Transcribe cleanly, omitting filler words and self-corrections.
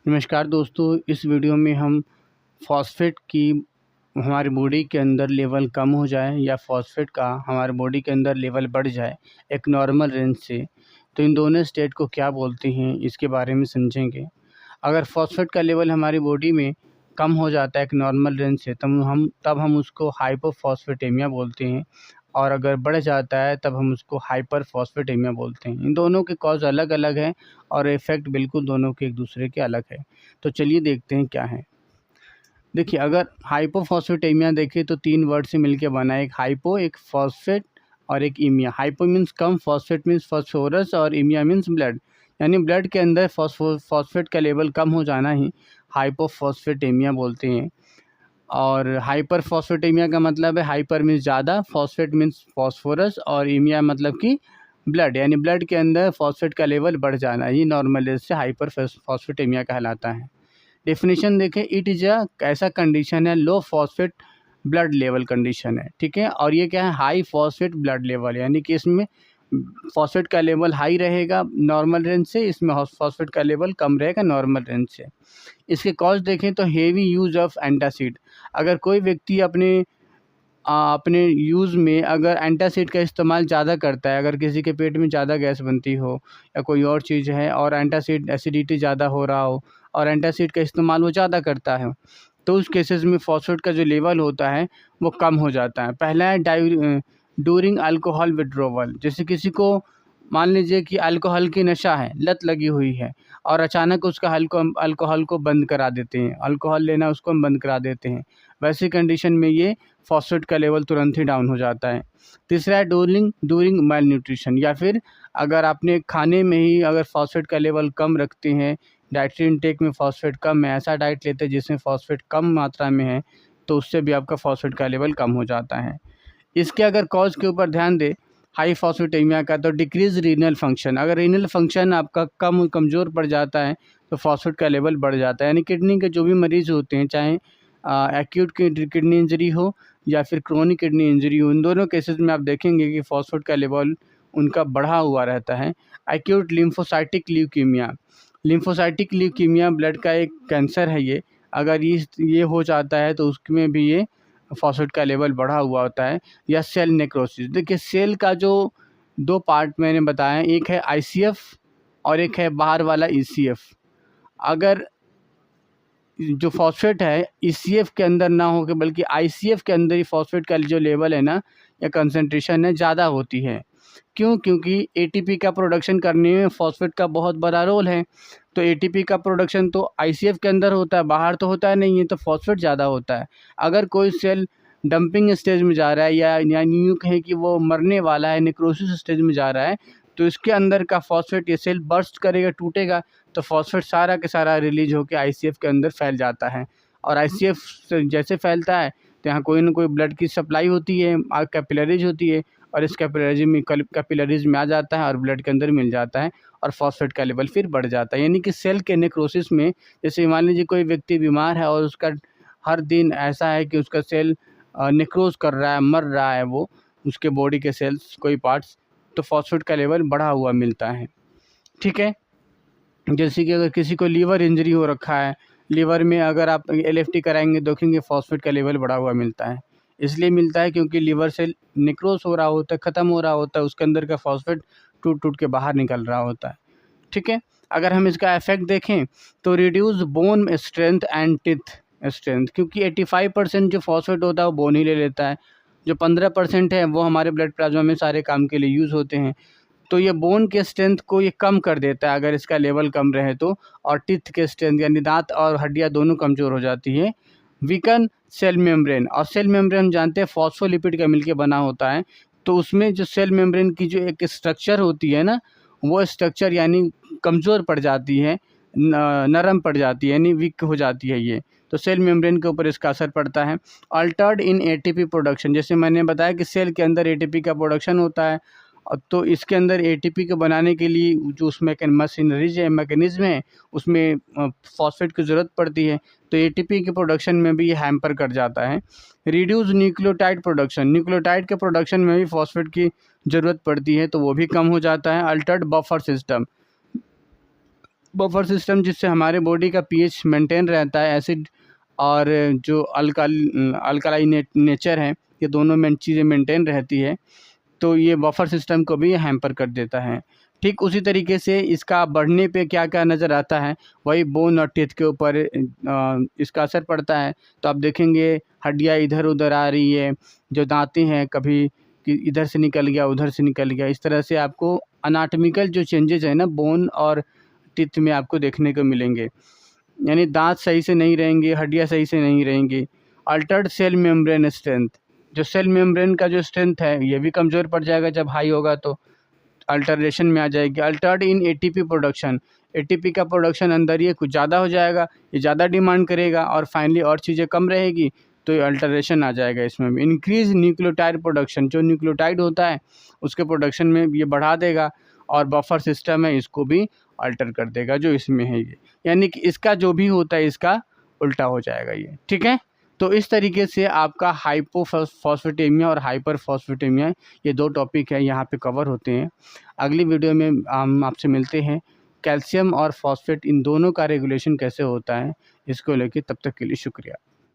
नमस्कार दोस्तों, इस वीडियो में हम फॉस्फेट की हमारी बॉडी के अंदर लेवल कम हो जाए या फॉस्फेट का हमारे बॉडी के अंदर लेवल बढ़ जाए एक नॉर्मल रेंज से, तो इन दोनों स्टेट को क्या बोलते हैं इसके बारे में समझेंगे। अगर फॉस्फेट का लेवल हमारी बॉडी में कम हो जाता है एक नॉर्मल रेंज से तब हम उसको हाइपोफॉस्फेटेमिया बोलते हैं, और अगर बढ़ जाता है तब हम उसको हाइपर फॉस्फेटेमिया बोलते हैं। इन दोनों के कॉज अलग अलग हैं और इफ़ेक्ट बिल्कुल दोनों के एक दूसरे के अलग है। तो चलिए देखते हैं क्या है। देखिए, अगर हाइपोफॉस्फेटेमिया देखें तो 3 वर्ड से मिलकर बना है, एक हाइपो, एक फॉस्फेट और एक इमिया। हाइपो मीन्स कम, फॉस्फेट मीन्स फॉस्फोरस और इमिया मीन्स ब्लड, यानी ब्लड के अंदर फॉस्फेट का लेवल कम हो जाना ही हाइपोफॉस्फेटेमिया बोलते हैं। और हाइपर फॉस्फेटेमिया का मतलब है हाइपर मीन्स ज़्यादा, फॉस्फेट मीन्स फॉस्फोरस और इमिया मतलब कि ब्लड, यानी ब्लड के अंदर फॉस्फेट का लेवल बढ़ जाना, ये नॉर्मल रेंज से हाइपर फॉस्फेटेमिया कहलाता है। डेफिनेशन देखें, इट इज़ अ ऐसा कंडीशन है, लो फॉस्फेट ब्लड लेवल कंडीशन है, ठीक है। और ये क्या है, हाई फॉस्फेट ब्लड लेवल, यानी कि इसमें फॉस्फेट का लेवल हाई रहेगा नॉर्मल रेंज से, इसमें फॉस्फेट का लेवल कम रहेगा नॉर्मल रेंज से। इसके कॉज देखें तो हेवी यूज़ ऑफ एंटासिड। अगर कोई व्यक्ति अपने यूज़ में अगर एंटासिड का इस्तेमाल ज़्यादा करता है, अगर किसी के पेट में ज़्यादा गैस बनती हो या कोई और चीज़ है और एंटासिड एसिडिटी ज़्यादा हो रहा हो और एंटासिड का इस्तेमाल वो ज़्यादा करता है, तो उस केसेस में फॉस्फेट का जो लेवल होता है वो कम हो जाता है। पहला है ड्यूरिंग अल्कोहल विड्रोवल। जैसे किसी को मान लीजिए कि अल्कोहल की नशा है, लत लगी हुई है और अचानक उसका अल्कोहल को बंद करा देते हैं, अल्कोहल लेना उसको हम बंद करा देते हैं, वैसी कंडीशन में ये फॉस्फेट का लेवल तुरंत ही डाउन हो जाता है। तीसरा है ड्यूरिंग माल न्यूट्रिशन, या फिर अगर आपने खाने में ही अगर फॉस्फेट का लेवल कम रखते हैं, डाइटरी इनटेक में फॉस्फेट कम है, ऐसा डाइट लेते हैं जिसमें फॉस्फेट कम मात्रा में है, तो उससे भी आपका फॉस्फेट का लेवल कम हो जाता है। इसके अगर कॉज के ऊपर ध्यान दें हाई फॉस्फेटेमिया का, तो डिक्रीज रीनल फंक्शन। अगर रीनल फंक्शन आपका कमज़ोर पड़ जाता है तो फॉस्फेट का लेवल बढ़ जाता है। यानी किडनी के जो भी मरीज़ होते हैं, चाहे एक्यूट किडनी इंजरी हो या फिर क्रोनिक किडनी इंजरी हो, इन दोनों केसेस में आप देखेंगे कि फॉस्फेट का लेवल उनका बढ़ा हुआ रहता है। एक्यूट लिम्फोसाइटिक ल्यूकीमिया ब्लड का एक कैंसर है ये, अगर ये हो जाता है तो उसमें भी ये फॉस्फेट का लेवल बढ़ा हुआ होता है। या सेल नेक्रोसिस। देखिए, सेल का जो 2 पार्ट मैंने बताया, एक है आईसीएफ और एक है बाहर वाला ईसीएफ। अगर जो फॉस्फेट है ईसीएफ के अंदर ना हो के बल्कि आईसीएफ के अंदर ही फॉस्फेट का जो लेवल है ना या कंसंट्रेशन है ज़्यादा होती है। क्यों? क्योंकि एटीपी का प्रोडक्शन करने में फॉस्फेट का बहुत बड़ा रोल है। तो एटीपी का प्रोडक्शन तो आईसीएफ के अंदर होता है, बाहर तो होता है नहीं है, तो फॉस्फेट ज़्यादा होता है। अगर कोई सेल डंपिंग स्टेज में जा रहा है या यूँ कहें कि वो मरने वाला है, नेक्रोसिस स्टेज में जा रहा है, तो इसके अंदर का फॉस्फेट ये सेल बर्स्ट करेगा, टूटेगा, तो फॉस्फेट सारा के सारा रिलीज होकर आईसीएफ के अंदर फैल जाता है। और आईसीएफ से जैसे फैलता है तो यहाँ कोई ना कोई ब्लड की सप्लाई होती है, कैपिलरीज होती है, और इस कैपिलरीज में आ जाता है और ब्लड के अंदर मिल जाता है और फॉस्फेट का लेवल फिर बढ़ जाता है। यानी कि सेल के नेक्रोसिस में, जैसे मान लीजिए कोई व्यक्ति बीमार है और उसका हर दिन ऐसा है कि उसका सेल नेक्रोज कर रहा है, मर रहा है वो, उसके बॉडी के सेल्स कोई पार्ट्स, तो फॉस्फेट का लेवल बढ़ा हुआ मिलता है, ठीक है। जैसे कि अगर किसी को लीवर इंजरी हो रखा है, लीवर में अगर आप एलएफटी कराएंगे देखेंगे फॉस्फेट का लेवल बढ़ा हुआ मिलता है। इसलिए मिलता है क्योंकि लीवर से नेक्रोस हो रहा होता है, ख़त्म हो रहा होता है, उसके अंदर का फॉस्फेट टूट टूट के बाहर निकल रहा होता है, ठीक है। अगर हम इसका इफेक्ट देखें तो reduce bone strength and teeth strength, क्योंकि 85% जो फॉस्फेट होता है वो बोन ही ले लेता है, जो 15% है वो हमारे ब्लड प्लाज्मा में सारे काम के लिए यूज़ होते हैं। तो ये बोन के स्ट्रेंथ को ये कम कर देता है अगर इसका लेवल कम रहे तो, और टिथ के स्ट्रेंथ यानी दांत और हड्डियां दोनों कमज़ोर हो जाती है। वीकन सेल मेम्ब्रेन, और सेल मेम्ब्रेन हम जानते हैं फॉस्फोलिपिड का मिलके बना होता है, तो उसमें जो सेल मेम्ब्रेन की जो एक स्ट्रक्चर होती है ना, वो स्ट्रक्चर यानी कमज़ोर पड़ जाती है, नरम पड़ जाती है, यानी वीक हो जाती है ये, तो सेल मेम्ब्रेन के ऊपर इसका असर पड़ता है। अल्टर्ड इन एटीपी प्रोडक्शन, जैसे मैंने बताया कि सेल के अंदर एटीपी का प्रोडक्शन होता है, तो इसके अंदर एटीपी को बनाने के लिए जो उसमें मशीनरीज है, मैकेनिज्म है, उसमें फॉस्फेट की ज़रूरत पड़ती है, तो एटीपी के प्रोडक्शन में भी ये हैम्पर कर जाता है। रिड्यूस न्यूक्लियोटाइड प्रोडक्शन, न्यूक्लियोटाइड के प्रोडक्शन में भी फॉस्फेट की ज़रूरत पड़ती है, तो वो भी कम हो जाता है। Altered buffer system, buffer system जिससे हमारे बॉडी का पीएच मेंटेन रहता है, एसिड और जो अल्कलाई नेचर है, ये दोनों चीज़ें मेंटेन रहती है, तो ये बफर सिस्टम को भी हैम्पर कर देता है। ठीक उसी तरीके से इसका बढ़ने पे क्या क्या नज़र आता है, वही बोन और टीथ के ऊपर इसका असर पड़ता है। तो आप देखेंगे हड्डियाँ इधर उधर आ रही है, जो दाँतें हैं कभी कि इधर से निकल गया उधर से निकल गया, इस तरह से आपको अनाटमिकल जो चेंजेज है ना बोन और टीथ में आपको देखने को मिलेंगे। यानी दांत सही से नहीं रहेंगे, हड्डियाँ सही से नहीं रहेंगी। अल्टर्ड सेल मेम्ब्रेन स्ट्रेंथ, जो सेल मेम्ब्रेन का जो स्ट्रेंथ है ये भी कमज़ोर पड़ जाएगा जब हाई होगा, तो अल्टरेशन में आ जाएगी। Altered in ATP production, ATP का प्रोडक्शन अंदर ये कुछ ज़्यादा हो जाएगा, ये ज़्यादा डिमांड करेगा और फाइनली और चीज़ें कम रहेगी, तो ये अल्टरेशन आ जाएगा इसमें भी। इंक्रीज न्यूक्लियोटाइड प्रोडक्शन, जो न्यूक्लियोटाइड होता है उसके प्रोडक्शन में ये बढ़ा देगा और बफर सिस्टम है इसको भी अल्टर कर देगा जो इसमें है ये, यानी कि इसका जो भी होता है इसका उल्टा हो जाएगा ये। ठीक है, तो इस तरीके से आपका हाइपोफॉस्फेटेमिया और हाइपर फॉस्फेटेमिया, ये दो टॉपिक है यहाँ पे कवर होते हैं। अगली वीडियो में हम आपसे मिलते हैं कैल्शियम और फॉस्फेट इन दोनों का रेगुलेशन कैसे होता है इसको लेके। तब तक के लिए शुक्रिया।